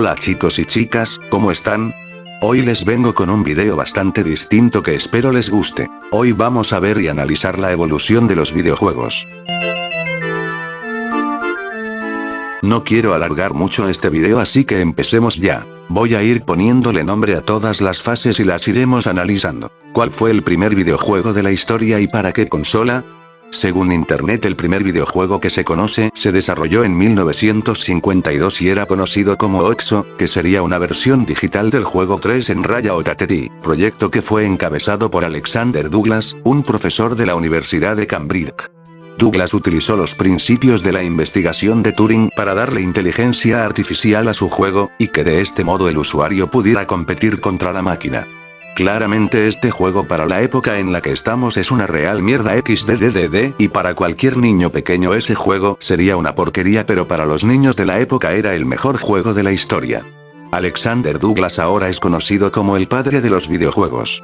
Hola chicos y chicas, ¿cómo están? Hoy les vengo con un video bastante distinto que espero les guste. Hoy vamos a ver y analizar la evolución de los videojuegos. No quiero alargar mucho este video, así que empecemos ya. Voy a ir poniéndole nombre a todas las fases y las iremos analizando. ¿Cuál fue el primer videojuego de la historia y para qué consola? Según internet, el primer videojuego que se conoce se desarrolló en 1952 y era conocido como OXO, que sería una versión digital del juego 3 en raya o Tateti, proyecto que fue encabezado por Alexander Douglas, un profesor de la Universidad de Cambridge. Douglas utilizó los principios de la investigación de Turing para darle inteligencia artificial a su juego, y que de este modo el usuario pudiera competir contra la máquina. Claramente este juego para la época en la que estamos es una real mierda XDDD, y para cualquier niño pequeño ese juego sería una porquería, pero para los niños de la época era el mejor juego de la historia. Alexander Douglas ahora es conocido como el padre de los videojuegos.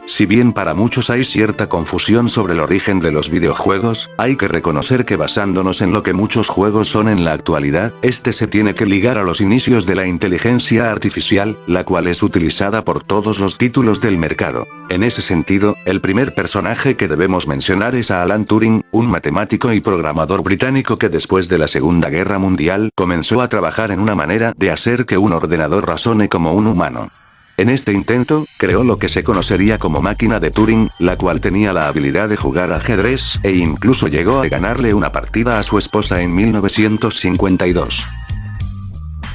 Si bien para muchos hay cierta confusión sobre el origen de los videojuegos, hay que reconocer que basándonos en lo que muchos juegos son en la actualidad, este se tiene que ligar a los inicios de la inteligencia artificial, la cual es utilizada por todos los títulos del mercado. En ese sentido, el primer personaje que debemos mencionar es a Alan Turing, un matemático y programador británico que después de la Segunda Guerra Mundial comenzó a trabajar en una manera de hacer que un ordenador razone como un humano. En este intento, creó lo que se conocería como máquina de Turing, la cual tenía la habilidad de jugar ajedrez, e incluso llegó a ganarle una partida a su esposa en 1952.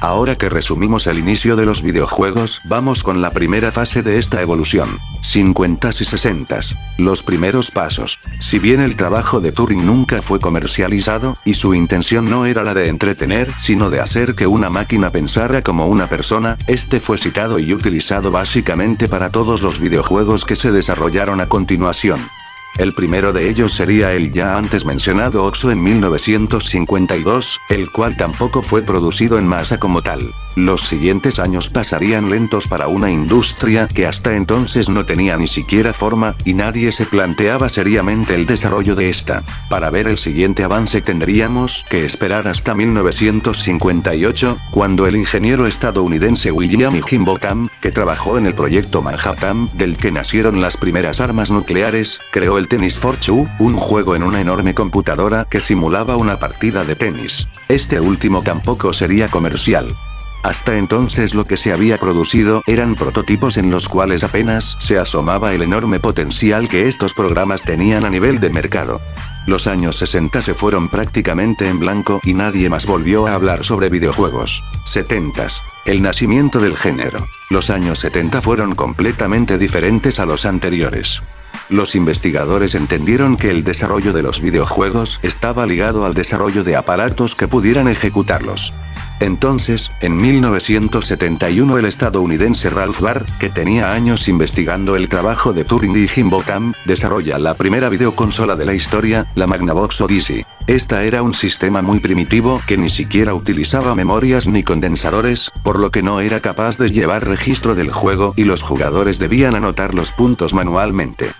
Ahora que resumimos el inicio de los videojuegos, vamos con la primera fase de esta evolución. 50s y 60s. Los primeros pasos. Si bien el trabajo de Turing nunca fue comercializado, y su intención no era la de entretener, sino de hacer que una máquina pensara como una persona, este fue citado y utilizado básicamente para todos los videojuegos que se desarrollaron a continuación. El primero de ellos sería el ya antes mencionado OXO en 1952, el cual tampoco fue producido en masa como tal. Los siguientes años pasarían lentos para una industria que hasta entonces no tenía ni siquiera forma, y nadie se planteaba seriamente el desarrollo de esta. Para ver el siguiente avance tendríamos que esperar hasta 1958, cuando el ingeniero estadounidense William Higginbotham, que trabajó en el proyecto Manhattan, del que nacieron las primeras armas nucleares, creó el Tennis for Two, un juego en una enorme computadora que simulaba una partida de tenis. Este último tampoco sería comercial. Hasta entonces lo que se había producido eran prototipos en los cuales apenas se asomaba el enorme potencial que estos programas tenían a nivel de mercado. Los años 60 se fueron prácticamente en blanco y nadie más volvió a hablar sobre videojuegos. 70s. El nacimiento del género. Los años 70 fueron completamente diferentes a los anteriores. Los investigadores entendieron que el desarrollo de los videojuegos estaba ligado al desarrollo de aparatos que pudieran ejecutarlos. Entonces, en 1971 el estadounidense Ralph Baer, que tenía años investigando el trabajo de Turing y Higginbotham, desarrolla la primera videoconsola de la historia, la Magnavox Odyssey. Esta era un sistema muy primitivo que ni siquiera utilizaba memorias ni condensadores, por lo que no era capaz de llevar registro del juego y los jugadores debían anotar los puntos manualmente.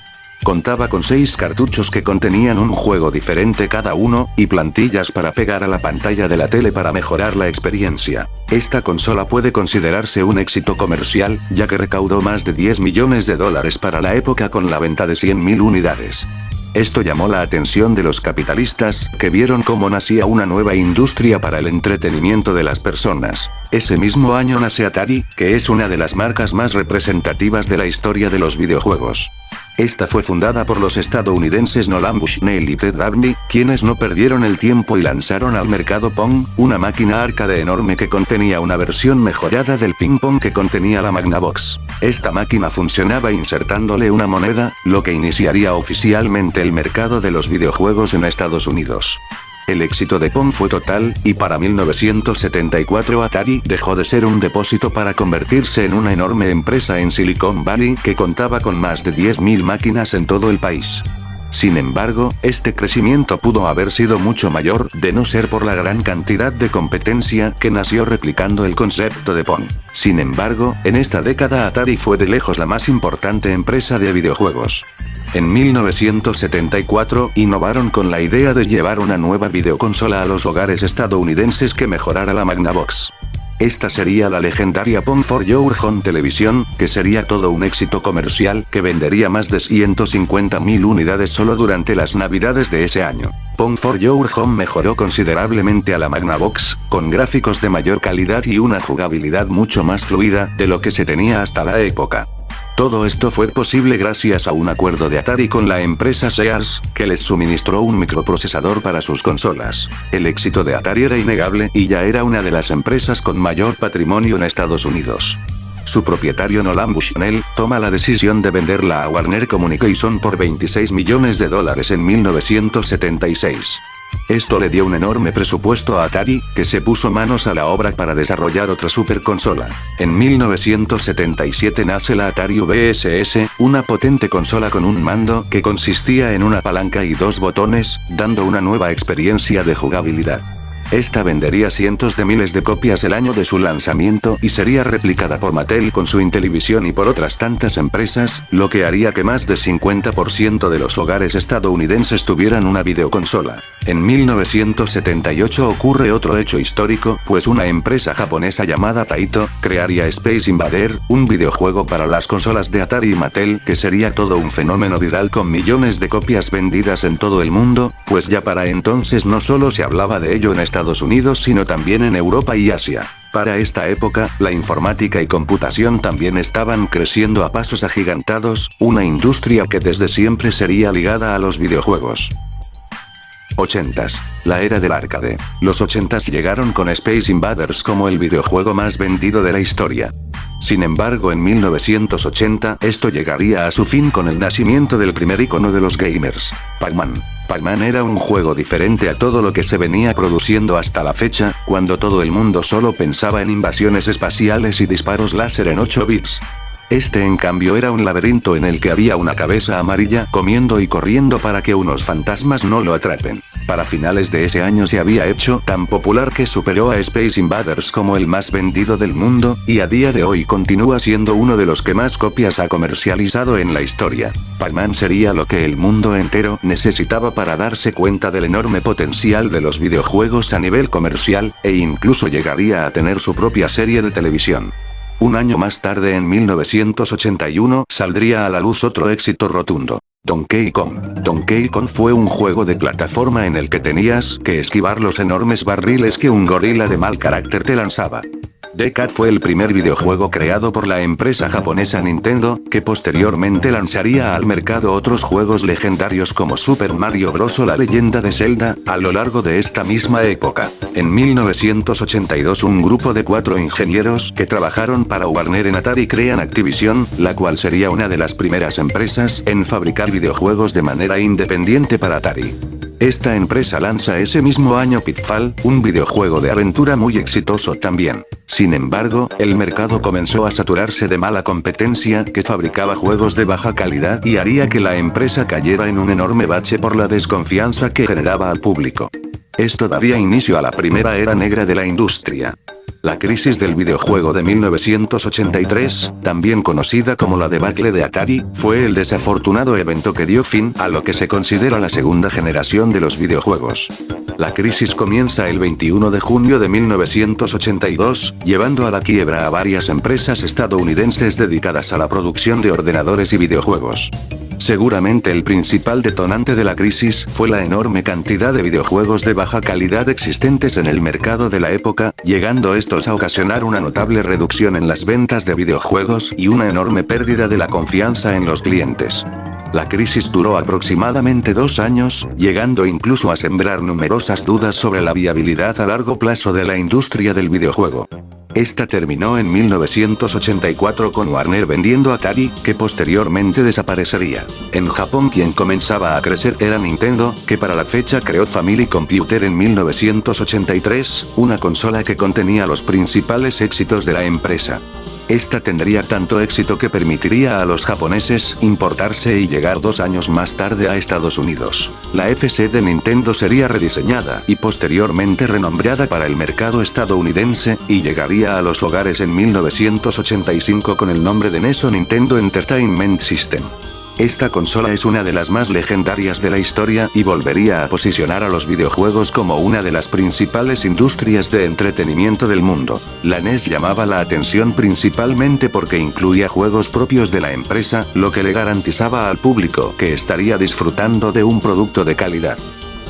Contaba con 6 cartuchos que contenían un juego diferente cada uno, y plantillas para pegar a la pantalla de la tele para mejorar la experiencia. Esta consola puede considerarse un éxito comercial, ya que recaudó más de $10 millones para la época con la venta de 100.000 unidades. Esto llamó la atención de los capitalistas, que vieron cómo nacía una nueva industria para el entretenimiento de las personas. Ese mismo año nace Atari, que es una de las marcas más representativas de la historia de los videojuegos. Esta fue fundada por los estadounidenses Nolan Bushnell y Ted Dabney, quienes no perdieron el tiempo y lanzaron al mercado Pong, una máquina arcade enorme que contenía una versión mejorada del ping-pong que contenía la Magnavox. Esta máquina funcionaba insertándole una moneda, lo que iniciaría oficialmente el mercado de los videojuegos en Estados Unidos. El éxito de Pong fue total, y para 1974 Atari dejó de ser un depósito para convertirse en una enorme empresa en Silicon Valley que contaba con más de 10.000 máquinas en todo el país. Sin embargo, este crecimiento pudo haber sido mucho mayor, de no ser por la gran cantidad de competencia que nació replicando el concepto de Pong. Sin embargo, en esta década Atari fue de lejos la más importante empresa de videojuegos. En 1974, innovaron con la idea de llevar una nueva videoconsola a los hogares estadounidenses que mejorara la Magnavox. Esta sería la legendaria Pong for Your Home Television, que sería todo un éxito comercial que vendería más de 150.000 unidades solo durante las navidades de ese año. Pong for Your Home mejoró considerablemente a la Magnavox, con gráficos de mayor calidad y una jugabilidad mucho más fluida de lo que se tenía hasta la época. Todo esto fue posible gracias a un acuerdo de Atari con la empresa Sears, que les suministró un microprocesador para sus consolas. El éxito de Atari era innegable y ya era una de las empresas con mayor patrimonio en Estados Unidos. Su propietario Nolan Bushnell toma la decisión de venderla a Warner Communication por $26 millones en 1976. Esto le dio un enorme presupuesto a Atari, que se puso manos a la obra para desarrollar otra superconsola. En 1977 nace la Atari VSS, una potente consola con un mando que consistía en una palanca y dos botones, dando una nueva experiencia de jugabilidad. Esta vendería cientos de miles de copias el año de su lanzamiento y sería replicada por Mattel con su Intellivision y por otras tantas empresas, lo que haría que más de 50% de los hogares estadounidenses tuvieran una videoconsola. En 1978 ocurre otro hecho histórico, pues una empresa japonesa llamada Taito crearía Space Invader, un videojuego para las consolas de Atari y Mattel que sería todo un fenómeno viral con millones de copias vendidas en todo el mundo, pues ya para entonces no solo se hablaba de ello en Estados Unidos sino también en Europa y Asia. Para esta época, la informática y computación también estaban creciendo a pasos agigantados, una industria que desde siempre sería ligada a los videojuegos. 80s. La era del arcade. Los 80s llegaron con Space Invaders como el videojuego más vendido de la historia. Sin embargo, en 1980 esto llegaría a su fin con el nacimiento del primer icono de los gamers, Pac-Man. Pac-Man era un juego diferente a todo lo que se venía produciendo hasta la fecha, cuando todo el mundo solo pensaba en invasiones espaciales y disparos láser en 8 bits. Este en cambio era un laberinto en el que había una cabeza amarilla comiendo y corriendo para que unos fantasmas no lo atrapen. Para finales de ese año se había hecho tan popular que superó a Space Invaders como el más vendido del mundo, y a día de hoy continúa siendo uno de los que más copias ha comercializado en la historia. Pac-Man sería lo que el mundo entero necesitaba para darse cuenta del enorme potencial de los videojuegos a nivel comercial, e incluso llegaría a tener su propia serie de televisión. Un año más tarde, en 1981, saldría a la luz otro éxito rotundo: Donkey Kong. Donkey Kong fue un juego de plataforma en el que tenías que esquivar los enormes barriles que un gorila de mal carácter te lanzaba. Decade fue el primer videojuego creado por la empresa japonesa Nintendo, que posteriormente lanzaría al mercado otros juegos legendarios como Super Mario Bros. O La Leyenda de Zelda, a lo largo de esta misma época. En 1982 un grupo de 4 ingenieros que trabajaron para Warner en Atari crean Activision, la cual sería una de las primeras empresas en fabricar videojuegos de manera independiente para Atari. Esta empresa lanza ese mismo año Pitfall, un videojuego de aventura muy exitoso también. Sin embargo, el mercado comenzó a saturarse de mala competencia que fabricaba juegos de baja calidad y haría que la empresa cayera en un enorme bache por la desconfianza que generaba al público. Esto daría inicio a la primera era negra de la industria. La crisis del videojuego de 1983, también conocida como la debacle de Atari, fue el desafortunado evento que dio fin a lo que se considera la segunda generación de los videojuegos. La crisis comienza el 21 de junio de 1982, llevando a la quiebra a varias empresas estadounidenses dedicadas a la producción de ordenadores y videojuegos. Seguramente el principal detonante de la crisis fue la enorme cantidad de videojuegos de baja calidad existentes en el mercado de la época, llegando estos a ocasionar una notable reducción en las ventas de videojuegos y una enorme pérdida de la confianza en los clientes. La crisis duró aproximadamente 2 años, llegando incluso a sembrar numerosas dudas sobre la viabilidad a largo plazo de la industria del videojuego. Esta terminó en 1984 con Warner vendiendo Atari, que posteriormente desaparecería. En Japón quien comenzaba a crecer era Nintendo, que para la fecha creó Family Computer en 1983, una consola que contenía los principales éxitos de la empresa. Esta tendría tanto éxito que permitiría a los japoneses importarse y llegar 2 años más tarde a Estados Unidos. La FC de Nintendo sería rediseñada y posteriormente renombrada para el mercado estadounidense, y llegaría a los hogares en 1985 con el nombre de NES o Nintendo Entertainment System. Esta consola es una de las más legendarias de la historia y volvería a posicionar a los videojuegos como una de las principales industrias de entretenimiento del mundo. La NES llamaba la atención principalmente porque incluía juegos propios de la empresa, lo que le garantizaba al público que estaría disfrutando de un producto de calidad.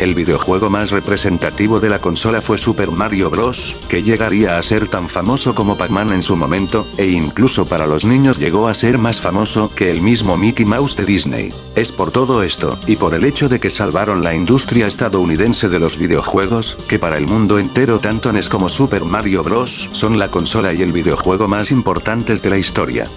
El videojuego más representativo de la consola fue Super Mario Bros., que llegaría a ser tan famoso como Pac-Man en su momento, e incluso para los niños llegó a ser más famoso que el mismo Mickey Mouse de Disney. Es por todo esto, y por el hecho de que salvaron la industria estadounidense de los videojuegos, que para el mundo entero tanto NES como Super Mario Bros. Son la consola y el videojuego más importantes de la historia.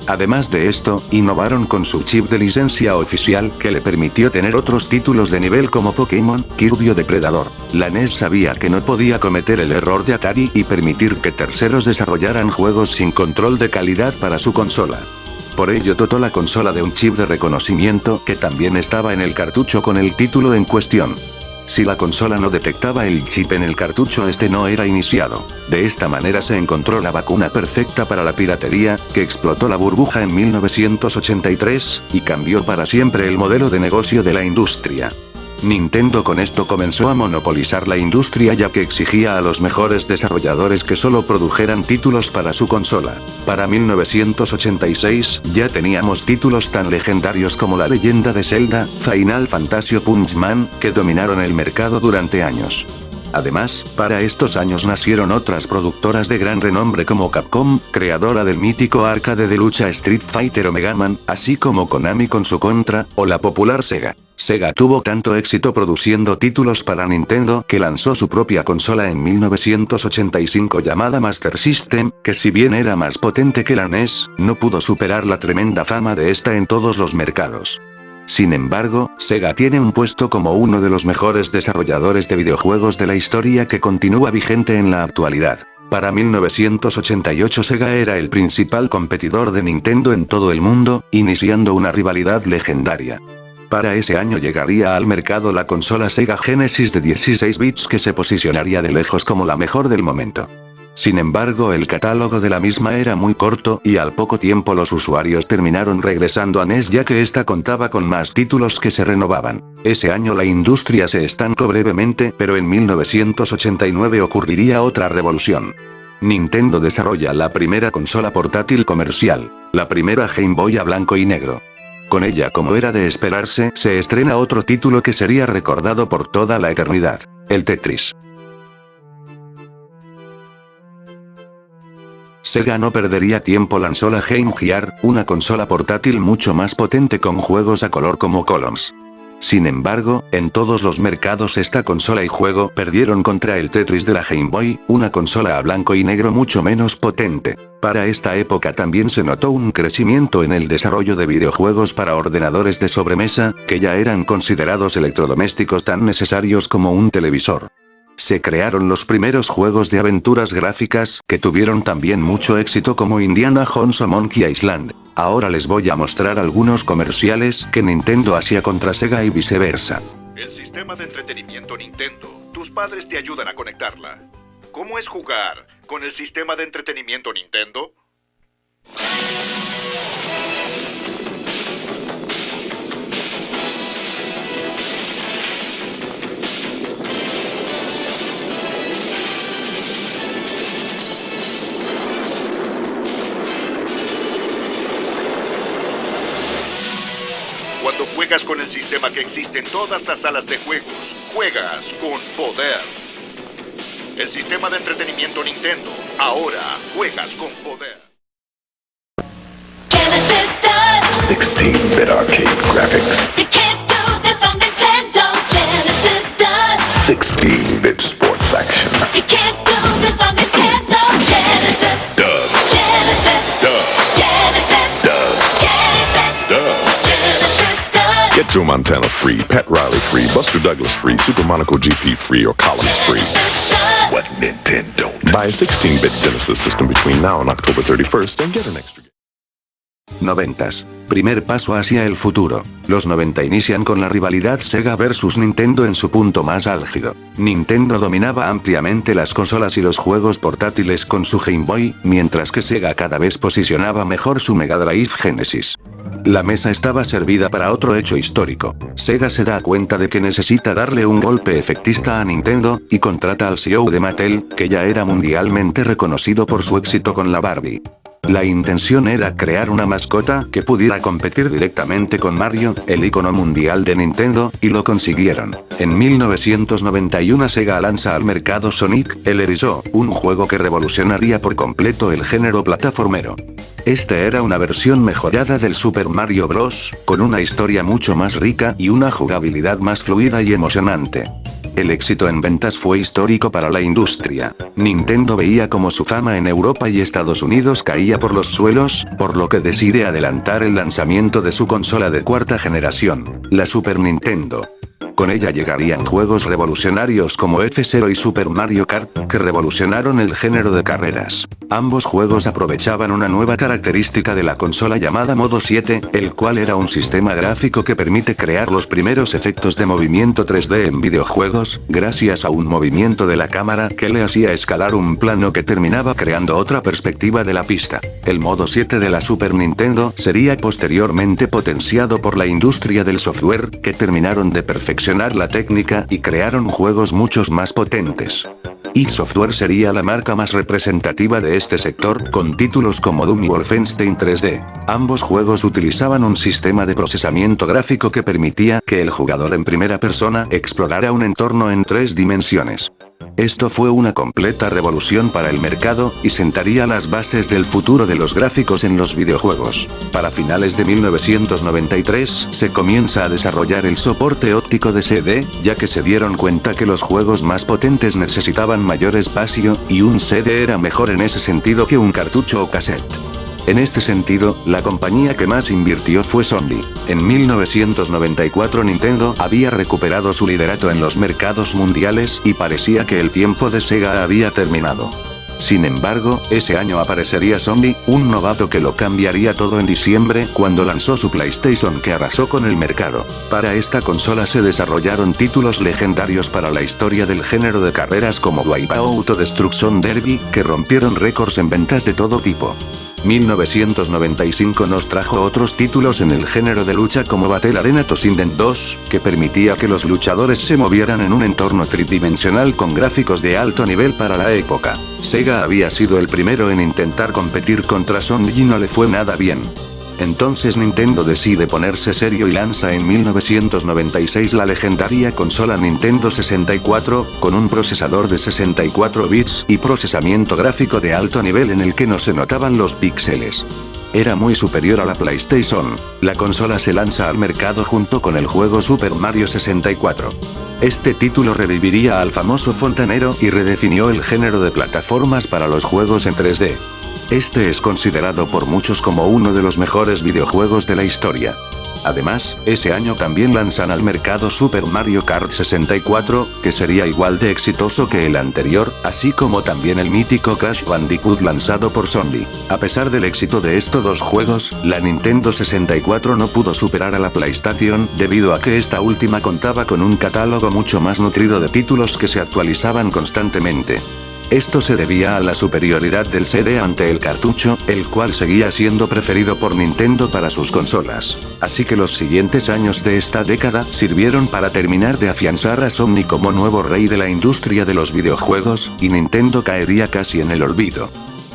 Además de esto, innovaron con su chip de licencia oficial que le permitió tener otros títulos de nivel como Pokémon, Kirby o Depredador. La NES sabía que no podía cometer el error de Atari y permitir que terceros desarrollaran juegos sin control de calidad para su consola. Por ello dotó la consola de un chip de reconocimiento que también estaba en el cartucho con el título en cuestión. Si la consola no detectaba el chip en el cartucho, este no era iniciado. De esta manera se encontró la vacuna perfecta para la piratería, que explotó la burbuja en 1983, y cambió para siempre el modelo de negocio de la industria. Nintendo con esto comenzó a monopolizar la industria ya que exigía a los mejores desarrolladores que solo produjeran títulos para su consola. Para 1986, ya teníamos títulos tan legendarios como La Leyenda de Zelda, Final Fantasy o Punch-Man, que dominaron el mercado durante años. Además, para estos años nacieron otras productoras de gran renombre como Capcom, creadora del mítico arcade de lucha Street Fighter o Mega Man, así como Konami con su Contra, o la popular Sega. Sega tuvo tanto éxito produciendo títulos para Nintendo que lanzó su propia consola en 1985 llamada Master System, que si bien era más potente que la NES, no pudo superar la tremenda fama de esta en todos los mercados. Sin embargo, Sega tiene un puesto como uno de los mejores desarrolladores de videojuegos de la historia que continúa vigente en la actualidad. Para 1988 Sega era el principal competidor de Nintendo en todo el mundo, iniciando una rivalidad legendaria. Para ese año llegaría al mercado la consola Sega Genesis de 16 bits que se posicionaría de lejos como la mejor del momento. Sin embargo, el catálogo de la misma era muy corto y al poco tiempo los usuarios terminaron regresando a NES ya que esta contaba con más títulos que se renovaban. Ese año la industria se estancó brevemente, pero en 1989 ocurriría otra revolución. Nintendo desarrolla la primera consola portátil comercial, la primera Game Boy a blanco y negro. Con ella, como era de esperarse, se estrena otro título que sería recordado por toda la eternidad, el Tetris. Sega no perdería tiempo, lanzó la Game Gear, una consola portátil mucho más potente con juegos a color como Columns. Sin embargo, en todos los mercados esta consola y juego perdieron contra el Tetris de la Game Boy, una consola a blanco y negro mucho menos potente. Para esta época también se notó un crecimiento en el desarrollo de videojuegos para ordenadores de sobremesa, que ya eran considerados electrodomésticos tan necesarios como un televisor. Se crearon los primeros juegos de aventuras gráficas, que tuvieron también mucho éxito como Indiana Jones o Monkey Island. Ahora les voy a mostrar algunos comerciales que Nintendo hacía contra Sega y viceversa. El sistema de entretenimiento Nintendo. Tus padres te ayudan a conectarla. ¿Cómo es jugar con el sistema de entretenimiento Nintendo? Cuando juegas con el sistema que existe en todas las salas de juegos, juegas con poder. El sistema de entretenimiento Nintendo. Ahora juegas con poder. 16-bit arcade graphics. You can't do this on Nintendo. Genesis does. 16-bit sports action. You can't do this on Nintendo. Genesis Does. Genesis Does. Genesis Does. Genesis Does. Genesis does. Get Joe Montana free, Pat Riley free, Buster Douglas free, Super Monaco GP free, or Columns free. Genesis does. What Nintendo don't? Buy a 16-bit Genesis system between now and October 31st and get an extra. 90s. Primer paso hacia el futuro. Los 90 inician con la rivalidad Sega vs Nintendo en su punto más álgido. Nintendo dominaba ampliamente las consolas y los juegos portátiles con su Game Boy, mientras que Sega cada vez posicionaba mejor su Mega Drive Genesis. La mesa estaba servida para otro hecho histórico. Sega se da cuenta de que necesita darle un golpe efectista a Nintendo, y contrata al CEO de Mattel, que ya era mundialmente reconocido por su éxito con la Barbie. La intención era crear una mascota que pudiera competir directamente con Mario, el icono mundial de Nintendo, y lo consiguieron. En 1991 Sega lanza al mercado Sonic, el Erizo, un juego que revolucionaría por completo el género plataformero. Este era una versión mejorada del Super Mario Bros., con una historia mucho más rica y una jugabilidad más fluida y emocionante. El éxito en ventas fue histórico para la industria. Nintendo veía como su fama en Europa y Estados Unidos caía por los suelos, por lo que decide adelantar el lanzamiento de su consola de cuarta generación, la Super Nintendo. Con ella llegarían juegos revolucionarios como F-Zero y Super Mario Kart, que revolucionaron el género de carreras. Ambos juegos aprovechaban una nueva característica de la consola llamada Modo 7, el cual era un sistema gráfico que permite crear los primeros efectos de movimiento 3D en videojuegos, gracias a un movimiento de la cámara que le hacía escalar un plano que terminaba creando otra perspectiva de la pista. El Modo 7 de la Super Nintendo sería posteriormente potenciado por la industria del software, que terminaron de perfeccionar la técnica y crearon juegos muchos más potentes. id Software sería la marca más representativa de este sector, con títulos como Doom y Wolfenstein 3D. Ambos juegos utilizaban un sistema de procesamiento gráfico que permitía que el jugador en primera persona explorara un entorno en 3 dimensiones. Esto fue una completa revolución para el mercado, y sentaría las bases del futuro de los gráficos en los videojuegos. Para finales de 1993, se comienza a desarrollar el soporte óptico de CD, ya que se dieron cuenta que los juegos más potentes necesitaban mayor espacio, y un CD era mejor en ese sentido que un cartucho o cassette. En este sentido, la compañía que más invirtió fue Sony. En 1994 Nintendo había recuperado su liderato en los mercados mundiales y parecía que el tiempo de Sega había terminado. Sin embargo, ese año aparecería Sony, un novato que lo cambiaría todo en diciembre cuando lanzó su PlayStation, que arrasó con el mercado. Para esta consola se desarrollaron títulos legendarios para la historia del género de carreras como Wipeout o Destruction Derby, que rompieron récords en ventas de todo tipo. 1995 nos trajo otros títulos en el género de lucha como Battle Arena Toshinden 2, que permitía que los luchadores se movieran en un entorno tridimensional con gráficos de alto nivel para la época. Sega había sido el primero en intentar competir contra Sony y no le fue nada bien. Entonces Nintendo decide ponerse serio y lanza en 1996 la legendaria consola Nintendo 64, con un procesador de 64 bits y procesamiento gráfico de alto nivel en el que no se notaban los píxeles. Era muy superior a la PlayStation. La consola se lanza al mercado junto con el juego Super Mario 64. Este título reviviría al famoso fontanero y redefinió el género de plataformas para los juegos en 3D. Este es considerado por muchos como uno de los mejores videojuegos de la historia. Además, ese año también lanzan al mercado Super Mario Kart 64, que sería igual de exitoso que el anterior, así como también el mítico Crash Bandicoot lanzado por Sony. A pesar del éxito de estos dos juegos, la Nintendo 64 no pudo superar a la PlayStation, debido a que esta última contaba con un catálogo mucho más nutrido de títulos que se actualizaban constantemente. Esto se debía a la superioridad del CD ante el cartucho, el cual seguía siendo preferido por Nintendo para sus consolas. Así que los siguientes años de esta década sirvieron para terminar de afianzar a Sony como nuevo rey de la industria de los videojuegos, y Nintendo caería casi en el olvido.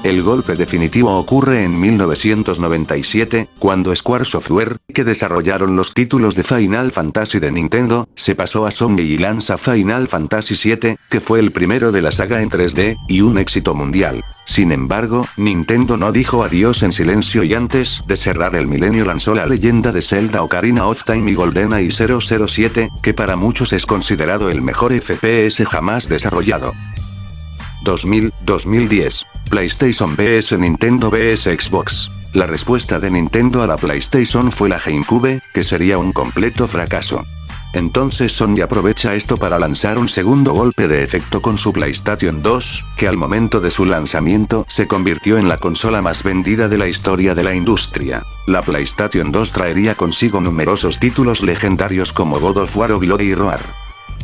El golpe definitivo ocurre en 1997, cuando Square Software, que desarrollaron los títulos de Final Fantasy de Nintendo, se pasó a Sony y lanza Final Fantasy VII, que fue el primero de la saga en 3D, y un éxito mundial. Sin embargo, Nintendo no dijo adiós en silencio y antes de cerrar el milenio lanzó la leyenda de Zelda Ocarina of Time y GoldenEye 007, que para muchos es considerado el mejor FPS jamás desarrollado. 2010. PlayStation vs Nintendo vs Xbox. La respuesta de Nintendo a la PlayStation fue la GameCube, que sería un completo fracaso. Entonces Sony aprovecha esto para lanzar un segundo golpe de efecto con su PlayStation 2, que al momento de su lanzamiento se convirtió en la consola más vendida de la historia de la industria. La PlayStation 2 traería consigo numerosos títulos legendarios como God of War o Glory y Roar.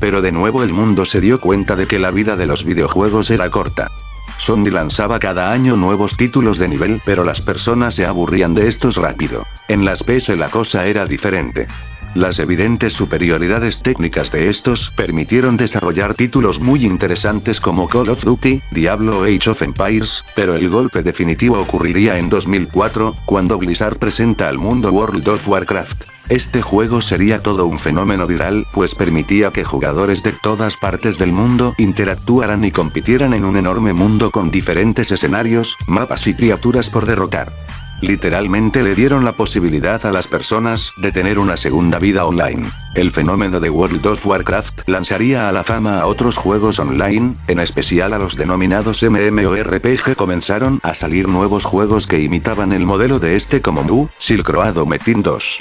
Pero de nuevo el mundo se dio cuenta de que la vida de los videojuegos era corta. Sony lanzaba cada año nuevos títulos de nivel, pero las personas se aburrían de estos rápido. En las PS la cosa era diferente. Las evidentes superioridades técnicas de estos permitieron desarrollar títulos muy interesantes como Call of Duty, Diablo o Age of Empires, pero el golpe definitivo ocurriría en 2004, cuando Blizzard presenta al mundo World of Warcraft. Este juego sería todo un fenómeno viral, pues permitía que jugadores de todas partes del mundo interactuaran y compitieran en un enorme mundo con diferentes escenarios, mapas y criaturas por derrotar. Literalmente le dieron la posibilidad a las personas de tener una segunda vida online. El fenómeno de World of Warcraft lanzaría a la fama a otros juegos online, en especial a los denominados MMORPG. Comenzaron a salir nuevos juegos que imitaban el modelo de este como Mu, Silk Road o Metin 2.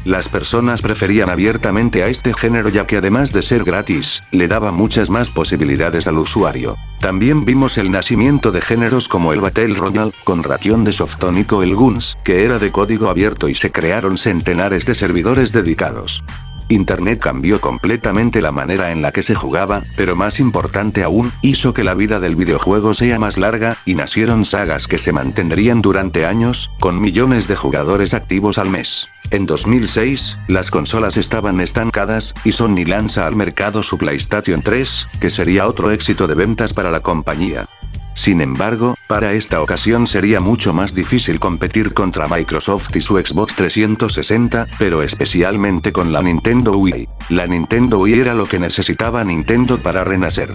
Las personas preferían abiertamente a este género ya que además de ser gratis, le daba muchas más posibilidades al usuario. También vimos el nacimiento de géneros como el Battle Royale, con Ration de Softonic o el Guns, que era de código abierto y se crearon centenares de servidores dedicados. Internet cambió completamente la manera en la que se jugaba, pero más importante aún, hizo que la vida del videojuego sea más larga, y nacieron sagas que se mantendrían durante años, con millones de jugadores activos al mes. En 2006, las consolas estaban estancadas, y Sony lanza al mercado su PlayStation 3, que sería otro éxito de ventas para la compañía. Sin embargo, para esta ocasión sería mucho más difícil competir contra Microsoft y su Xbox 360, pero especialmente con la Nintendo Wii. La Nintendo Wii era lo que necesitaba Nintendo para renacer.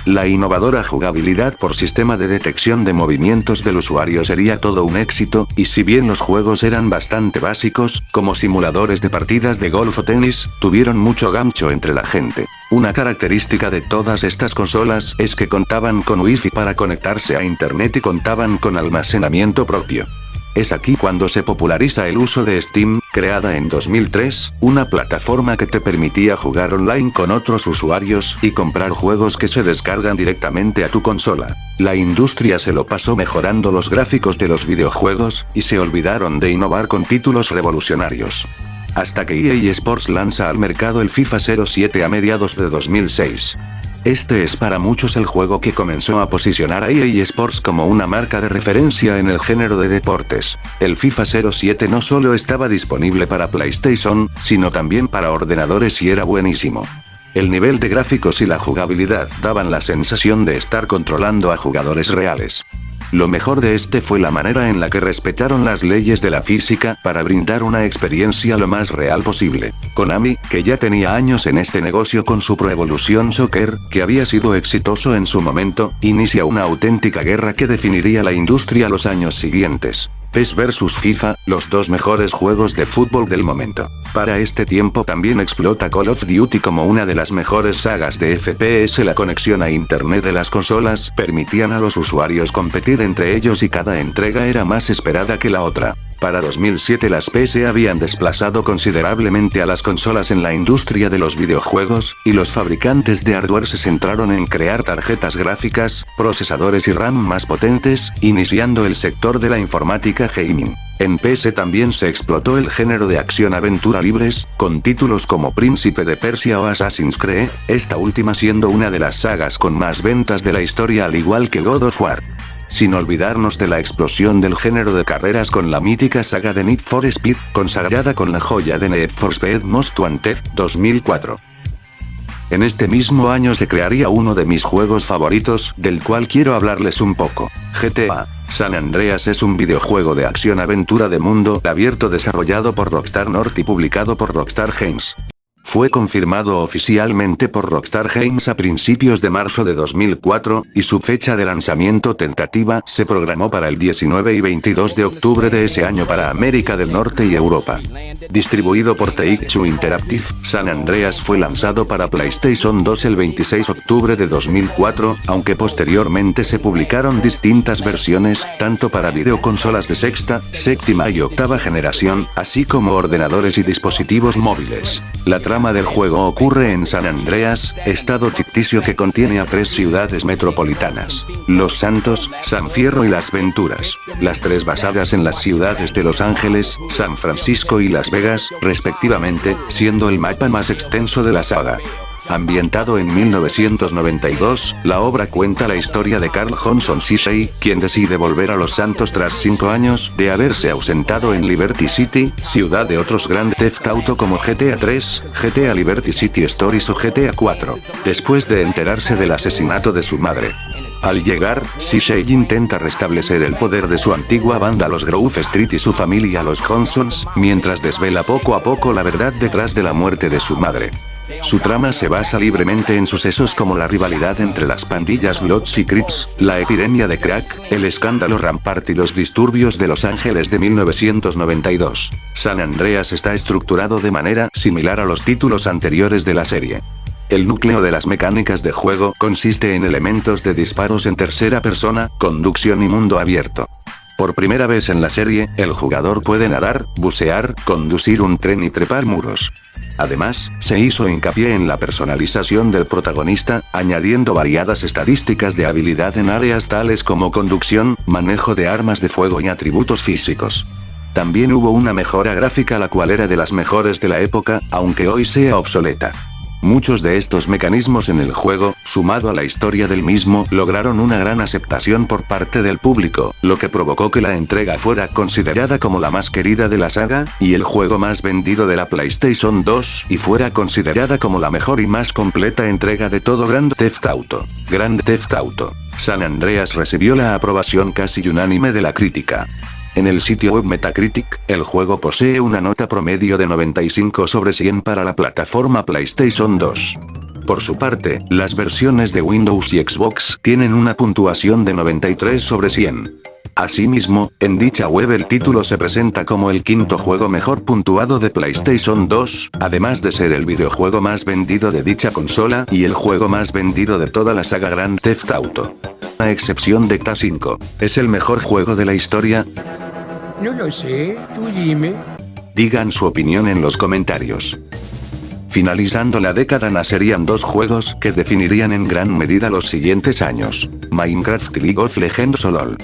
La innovadora jugabilidad por sistema de detección de movimientos del usuario sería todo un éxito, y si bien los juegos eran bastante básicos, como simuladores de partidas de golf o tenis, tuvieron mucho gancho entre la gente. Una característica de todas estas consolas es que contaban con Wi-Fi para conectarse a internet y contaban con almacenamiento propio. Es aquí cuando se populariza el uso de Steam, creada en 2003, una plataforma que te permitía jugar online con otros usuarios y comprar juegos que se descargan directamente a tu consola. La industria se lo pasó mejorando los gráficos de los videojuegos, y se olvidaron de innovar con títulos revolucionarios. Hasta que EA Sports lanza al mercado el FIFA 07 a mediados de 2006. Este es para muchos el juego que comenzó a posicionar a EA Sports como una marca de referencia en el género de deportes. El FIFA 07 no solo estaba disponible para PlayStation, sino también para ordenadores y era buenísimo. El nivel de gráficos y la jugabilidad daban la sensación de estar controlando a jugadores reales. Lo mejor de este fue la manera en la que respetaron las leyes de la física para brindar una experiencia lo más real posible. Konami, que ya tenía años en este negocio con su Pro Evolution Soccer, que había sido exitoso en su momento, inicia una auténtica guerra que definiría la industria los años siguientes. PES vs FIFA, los dos mejores juegos de fútbol del momento. Para este tiempo también explota Call of Duty como una de las mejores sagas de FPS. La conexión a internet de las consolas permitían a los usuarios competir entre ellos y cada entrega era más esperada que la otra. Para 2007 las PS habían desplazado considerablemente a las consolas en la industria de los videojuegos, y los fabricantes de hardware se centraron en crear tarjetas gráficas, procesadores y RAM más potentes, iniciando el sector de la informática gaming. En PS también se explotó el género de acción-aventura libres, con títulos como Príncipe de Persia o Assassin's Creed, esta última siendo una de las sagas con más ventas de la historia al igual que God of War. Sin olvidarnos de la explosión del género de carreras con la mítica saga de Need for Speed, consagrada con la joya de Need for Speed Most Wanted, 2004. En este mismo año se crearía uno de mis juegos favoritos, del cual quiero hablarles un poco. GTA San Andreas es un videojuego de acción-aventura de mundo abierto desarrollado por Rockstar North y publicado por Rockstar Games. Fue confirmado oficialmente por Rockstar Games a principios de marzo de 2004, y su fecha de lanzamiento tentativa se programó para el 19 y 22 de octubre de ese año para América del Norte y Europa. Distribuido por Take-Two Interactive, San Andreas fue lanzado para PlayStation 2 el 26 de octubre de 2004, aunque posteriormente se publicaron distintas versiones, tanto para videoconsolas de sexta, séptima y octava generación, así como ordenadores y dispositivos móviles. La trama del juego ocurre en San Andreas, estado ficticio que contiene a 3 ciudades metropolitanas: Los Santos, San Fierro y Las Venturas. Las 3 basadas en las ciudades de Los Ángeles, San Francisco y Las Vegas, respectivamente, siendo el mapa más extenso de la saga. Ambientado en 1992, la obra cuenta la historia de Carl Johnson Cishey, quien decide volver a Los Santos tras 5 años de haberse ausentado en Liberty City, ciudad de otros Grand Theft Auto como GTA 3, GTA Liberty City Stories o GTA 4, después de enterarse del asesinato de su madre. Al llegar, Cishey intenta restablecer el poder de su antigua banda los Grove Street y su familia los Johnsons, mientras desvela poco a poco la verdad detrás de la muerte de su madre. Su trama se basa libremente en sucesos como la rivalidad entre las pandillas Bloods y Crips, la epidemia de crack, el escándalo Rampart y los disturbios de Los Ángeles de 1992. San Andreas está estructurado de manera similar a los títulos anteriores de la serie. El núcleo de las mecánicas de juego consiste en elementos de disparos en tercera persona, conducción y mundo abierto. Por primera vez en la serie, el jugador puede nadar, bucear, conducir un tren y trepar muros. Además, se hizo hincapié en la personalización del protagonista, añadiendo variadas estadísticas de habilidad en áreas tales como conducción, manejo de armas de fuego y atributos físicos. También hubo una mejora gráfica la cual era de las mejores de la época, aunque hoy sea obsoleta. Muchos de estos mecanismos en el juego, sumado a la historia del mismo, lograron una gran aceptación por parte del público, lo que provocó que la entrega fuera considerada como la más querida de la saga, y el juego más vendido de la PlayStation 2, y fuera considerada como la mejor y más completa entrega de todo Grand Theft Auto. Grand Theft Auto San Andreas recibió la aprobación casi unánime de la crítica. En el sitio web Metacritic, el juego posee una nota promedio de 95 sobre 100 para la plataforma PlayStation 2. Por su parte, las versiones de Windows y Xbox tienen una puntuación de 93 sobre 100. Asimismo, en dicha web el título se presenta como el quinto juego mejor puntuado de PlayStation 2, además de ser el videojuego más vendido de dicha consola y el juego más vendido de toda la saga Grand Theft Auto. A excepción de GTA 5, ¿es el mejor juego de la historia? No lo sé, tú dime. Digan su opinión en los comentarios. Finalizando la década nacerían dos juegos que definirían en gran medida los siguientes años: Minecraft y League of Legends o LoL.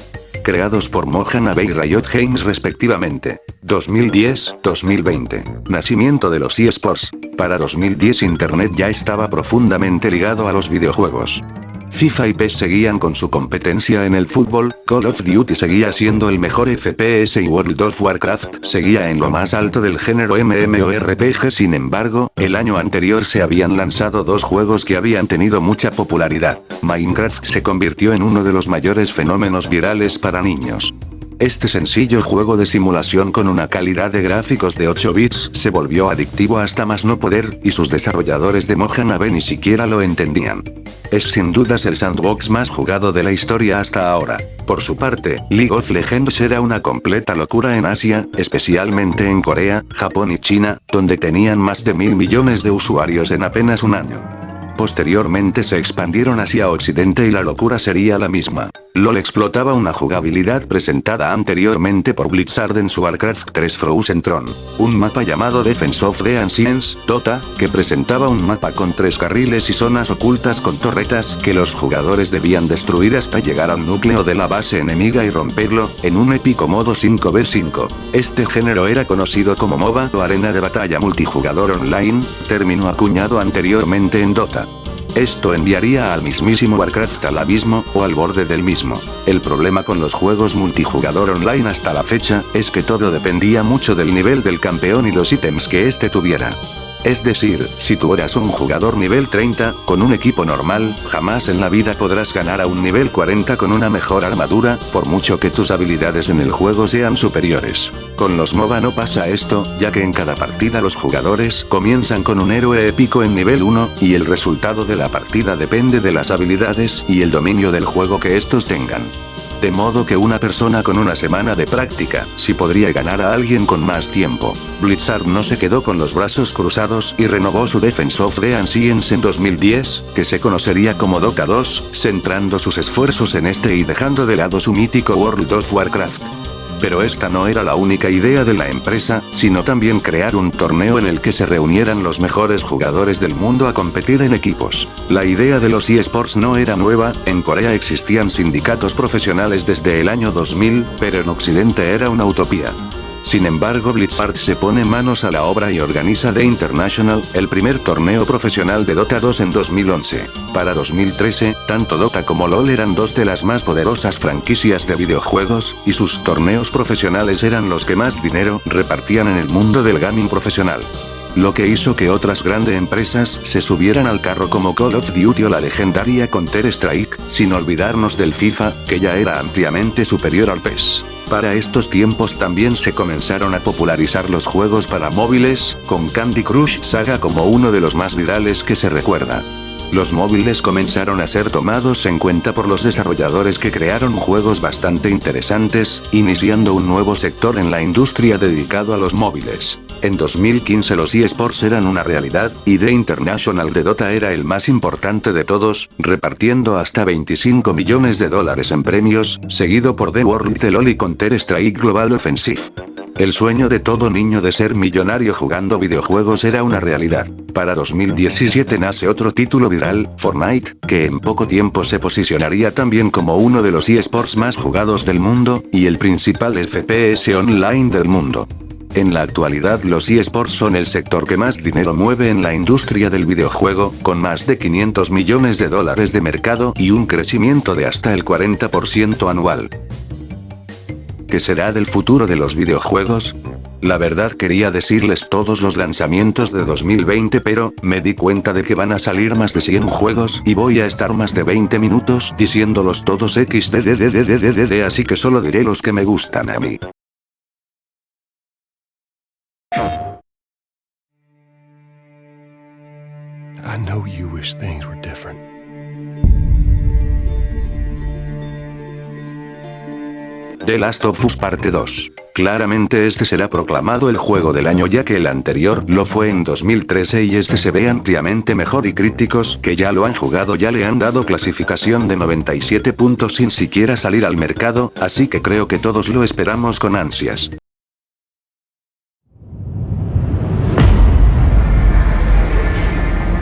Creados por Mojang y Riot Games respectivamente. 2010-2020. Nacimiento de los eSports. Para 2010 Internet ya estaba profundamente ligado a los videojuegos. FIFA y PES seguían con su competencia en el fútbol, Call of Duty seguía siendo el mejor FPS y World of Warcraft seguía en lo más alto del género MMORPG. Sin embargo, el año anterior se habían lanzado dos juegos que habían tenido mucha popularidad. Minecraft se convirtió en uno de los mayores fenómenos virales para niños. Este sencillo juego de simulación con una calidad de gráficos de 8 bits se volvió adictivo hasta más no poder, y sus desarrolladores de Mojang ni siquiera lo entendían. Es sin dudas el sandbox más jugado de la historia hasta ahora. Por su parte, League of Legends era una completa locura en Asia, especialmente en Corea, Japón y China, donde tenían más de 1.000 millones de usuarios en apenas un año. Posteriormente se expandieron hacia Occidente y la locura sería la misma. LoL explotaba una jugabilidad presentada anteriormente por Blizzard en su Warcraft 3 Frozen Throne, un mapa llamado Defense of the Ancients, Dota, que presentaba un mapa con 3 carriles y zonas ocultas con torretas que los jugadores debían destruir hasta llegar al núcleo de la base enemiga y romperlo, en un épico modo 5v5. Este género era conocido como MOBA o Arena de Batalla Multijugador Online, término acuñado anteriormente en Dota. Esto enviaría al mismísimo Warcraft al abismo, o al borde del mismo. El problema con los juegos multijugador online hasta la fecha, es que todo dependía mucho del nivel del campeón y los ítems que éste tuviera. Es decir, si tú eras un jugador nivel 30, con un equipo normal, jamás en la vida podrás ganar a un nivel 40 con una mejor armadura, por mucho que tus habilidades en el juego sean superiores. Con los MOBA no pasa esto, ya que en cada partida los jugadores comienzan con un héroe épico en nivel 1, y el resultado de la partida depende de las habilidades y el dominio del juego que estos tengan. De modo que una persona con una semana de práctica, sí podría ganar a alguien con más tiempo. Blizzard no se quedó con los brazos cruzados y renovó su Defense of the Ancients en 2010, que se conocería como Dota 2, centrando sus esfuerzos en este y dejando de lado su mítico World of Warcraft. Pero esta no era la única idea de la empresa, sino también crear un torneo en el que se reunieran los mejores jugadores del mundo a competir en equipos. La idea de los eSports no era nueva, en Corea existían sindicatos profesionales desde el año 2000, pero en Occidente era una utopía. Sin embargo, Blizzard se pone manos a la obra y organiza The International, el primer torneo profesional de Dota 2 en 2011. Para 2013, tanto Dota como LoL eran dos de las más poderosas franquicias de videojuegos, y sus torneos profesionales eran los que más dinero repartían en el mundo del gaming profesional. Lo que hizo que otras grandes empresas se subieran al carro como Call of Duty o la legendaria Counter-Strike, sin olvidarnos del FIFA, que ya era ampliamente superior al PES. Para estos tiempos también se comenzaron a popularizar los juegos para móviles, con Candy Crush Saga como uno de los más virales que se recuerda. Los móviles comenzaron a ser tomados en cuenta por los desarrolladores que crearon juegos bastante interesantes, iniciando un nuevo sector en la industria dedicado a los móviles. En 2015 los eSports eran una realidad, y The International de Dota era el más importante de todos, repartiendo hasta $25 millones en premios, seguido por The World de LoL y Counter-Strike Global Offensive. El sueño de todo niño de ser millonario jugando videojuegos era una realidad. Para 2017 nace otro título viral, Fortnite, que en poco tiempo se posicionaría también como uno de los eSports más jugados del mundo, y el principal FPS online del mundo. En la actualidad los eSports son el sector que más dinero mueve en la industria del videojuego, con más de $500 millones de mercado y un crecimiento de hasta el 40% anual. ¿Qué será del futuro de los videojuegos? La verdad quería decirles todos los lanzamientos de 2020, pero me di cuenta de que van a salir más de 100 juegos y voy a estar más de 20 minutos diciéndolos todos XDDDDDD, así que solo diré los que me gustan a mí. I know you wish things were different. The Last of Us Parte 2. Claramente este será proclamado el juego del año, ya que el anterior lo fue en 2013 y este se ve ampliamente mejor, y críticos que ya lo han jugado ya le han dado clasificación de 97 puntos sin siquiera salir al mercado, así que creo que todos lo esperamos con ansias.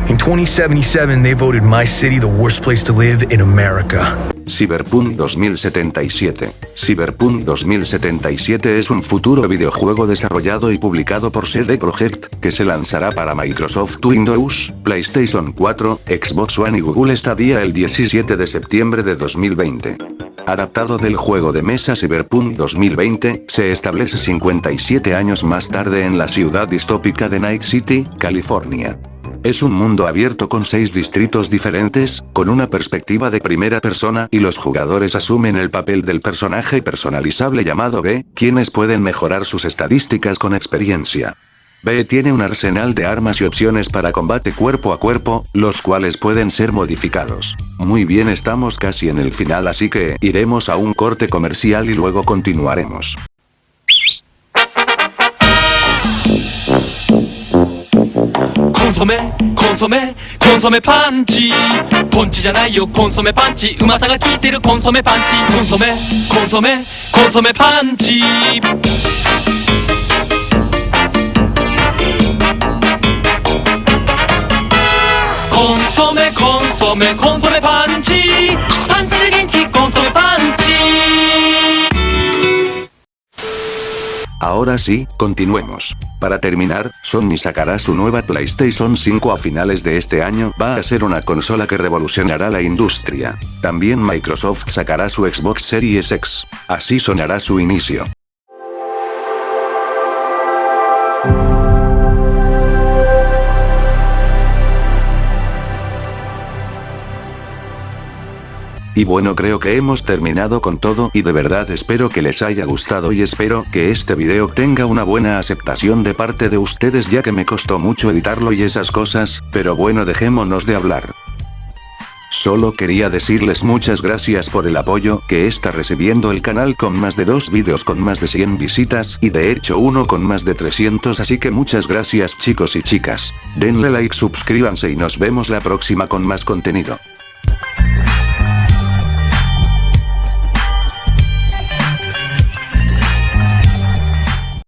In 2077, they voted my city the worst place to live in America. Cyberpunk 2077. Cyberpunk 2077 es un futuro videojuego desarrollado y publicado por CD Projekt, que se lanzará para Microsoft Windows, PlayStation 4, Xbox One y Google Stadia el 17 de septiembre de 2020. Adaptado del juego de mesa Cyberpunk 2020, se establece 57 años más tarde en la ciudad distópica de Night City, California. Es un mundo abierto con 6 distritos diferentes, con una perspectiva de primera persona, y los jugadores asumen el papel del personaje personalizable llamado B, quienes pueden mejorar sus estadísticas con experiencia. B tiene un arsenal de armas y opciones para combate cuerpo a cuerpo, los cuales pueden ser modificados. Muy bien, estamos casi en el final, así que iremos a un corte comercial y luego continuaremos. Consome, consome, consome パンチポンチじゃないよコンソメパンチうまさが効いてるコンソメパンチコンソメコンソメコンソメパンチコンソメコンソメコンソメパンチパンチで元気コンソメパンチ Ahora sí, continuemos. Para terminar, Sony sacará su nueva PlayStation 5 a finales de este año, va a ser una consola que revolucionará la industria. También Microsoft sacará su Xbox Series X. Así sonará su inicio. Y bueno, creo que hemos terminado con todo y de verdad espero que les haya gustado y espero que este video tenga una buena aceptación de parte de ustedes, ya que me costó mucho editarlo y esas cosas, pero bueno, dejémonos de hablar. Solo quería decirles muchas gracias por el apoyo que está recibiendo el canal, con más de 2 vídeos con más de 100 visitas, y de hecho uno con más de 300, así que muchas gracias chicos y chicas. Denle like, suscríbanse y nos vemos la próxima con más contenido.